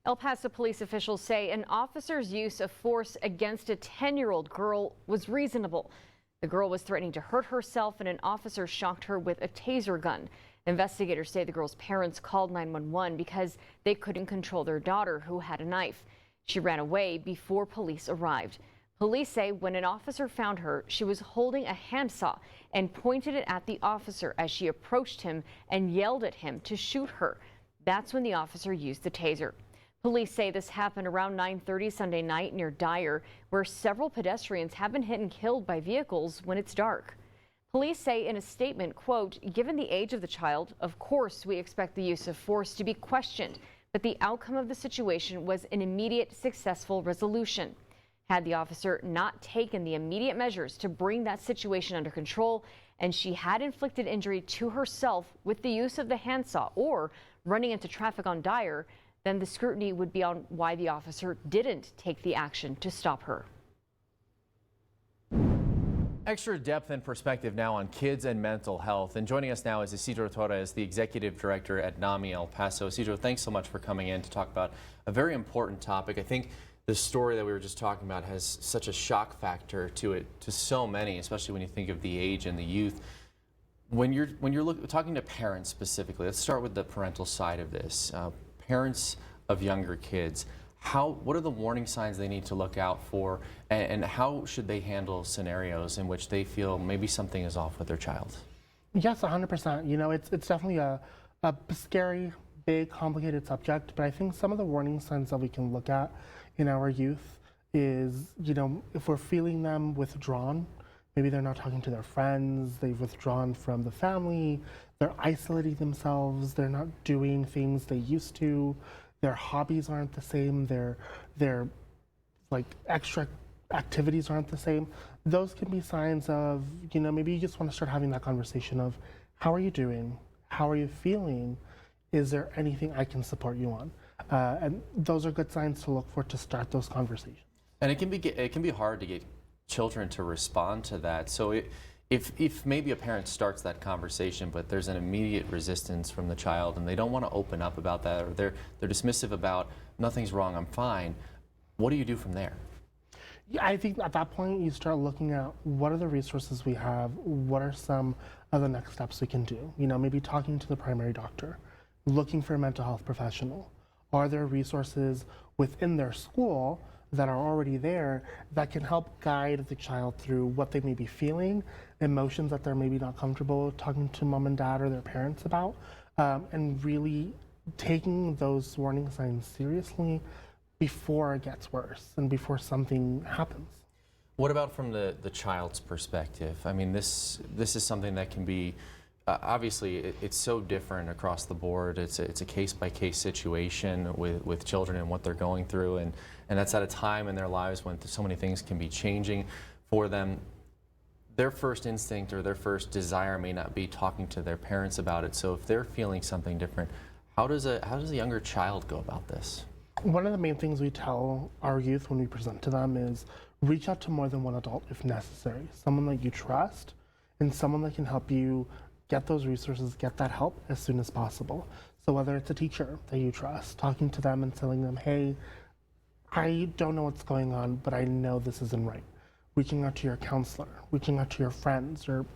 El Paso police officials say an officer's use of force against a 10-year-old girl was reasonable. The girl was threatening to hurt herself and an officer shocked her with a taser gun. Investigators say the girl's parents called 911 because they couldn't control their daughter, who had a knife. She ran away before police arrived. Police say when an officer found her, she was holding a handsaw and pointed it at the officer as she approached him and yelled at him to shoot her. That's when the officer used the taser. Police say this happened around 9:30 Sunday night near Dyer, where several pedestrians have been hit and killed by vehicles when it's dark. Police say in a statement, quote, "Given the age of the child, of course we expect the use of force to be questioned, but the outcome of the situation was an immediate successful resolution. Had the officer not taken the immediate measures to bring that situation under control, and she had inflicted injury to herself with the use of the handsaw or running into traffic on Dyer, then the scrutiny would be on why the officer didn't take the action to stop her." Extra depth and perspective now on kids and mental health. And joining us now is Isidro Torres, the executive director at NAMI El Paso. Isidro, thanks so much for coming in to talk about a very important topic. I think the story that we were just talking about has such a shock factor to it, to so many, especially when you think of the age and the youth. When you're talking to parents specifically, let's start with the parental side of this. Parents of younger kids, what are the warning signs they need to look out for, and how should they handle scenarios in which they feel maybe something is off with their child? Yes, 100%. You know, it's definitely a scary, big, complicated subject, but I think some of the warning signs that we can look at in our youth is, you know, if we're feeling them withdrawn, maybe they're not talking to their friends, they've withdrawn from the family, they're isolating themselves, they're not doing things they used to, their hobbies aren't the same, their like extra activities aren't the same. Those can be signs of, you know, maybe you just want to start having that conversation of, how are you doing? How are you feeling? Is there anything I can support you on? And those are good signs to look for to start those conversations. And it can be hard to get children to respond to that. So if maybe a parent starts that conversation, but there's an immediate resistance from the child and they don't want to open up about that, or they're dismissive about nothing's wrong, I'm fine, what do you do from there? Yeah, I think at that point you start looking at what are the resources we have, what are some of the next steps we can do. You know, maybe talking to the primary doctor, looking for a mental health professional. Are there resources within their school that are already there that can help guide the child through what they may be feeling, emotions that they're maybe not comfortable talking to mom and dad or their parents about, and really taking those warning signs seriously before it gets worse and before something happens. What about from the child's perspective? I mean, this is something that can be, obviously it's so different across the board. It's a case-by-case situation with children and what they're going through, and that's at a time in their lives when so many things can be changing for them. Their first instinct or their first desire may not be talking to their parents about it. So if they're feeling something different, how does a younger child go about this? One of the main things we tell our youth when we present to them is reach out to more than one adult if necessary. Someone that you trust and someone that can help you get those resources, get that help as soon as possible. So whether it's a teacher that you trust, talking to them and telling them, hey, I don't know what's going on, but I know this isn't right. Reaching out to your counselor, reaching out to your friends or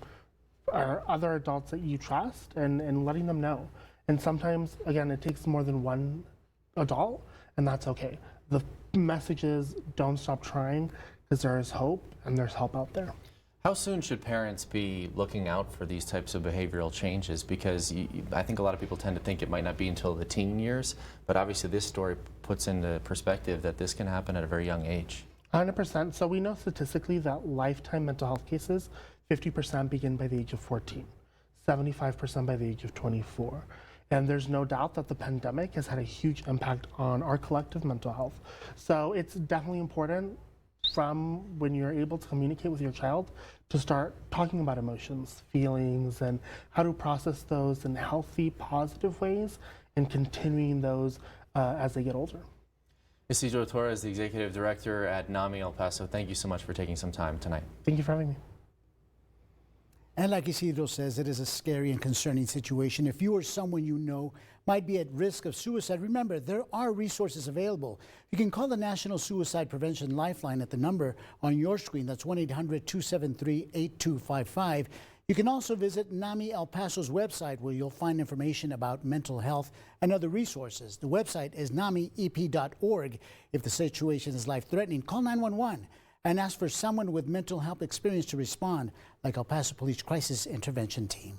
other adults that you trust and letting them know. And sometimes, again, it takes more than one adult, and that's okay. The message is don't stop trying, because there is hope and there's help out there. How soon should parents be looking out for these types of behavioral changes? Because I think a lot of people tend to think it might not be until the teen years, but obviously this story puts into perspective that this can happen at a very young age. 100%. So we know statistically that lifetime mental health cases, 50% begin by the age of 14, 75% by the age of 24. And there's no doubt that the pandemic has had a huge impact on our collective mental health. So it's definitely important from when you're able to communicate with your child to start talking about emotions, feelings, and how to process those in healthy, positive ways and continuing those as they get older. Isidro Torres, the executive director at NAMI El Paso, thank you so much for taking some time tonight. Thank you for having me. And like Isidro says, it is a scary and concerning situation. If you or someone you know might be at risk of suicide, remember, there are resources available. You can call the National Suicide Prevention Lifeline at the number on your screen. That's 1-800-273-8255. You can also visit NAMI El Paso's website, where you'll find information about mental health and other resources. The website is namiep.org. If the situation is life-threatening, call 911 and ask for someone with mental health experience to respond, like El Paso Police Crisis Intervention Team.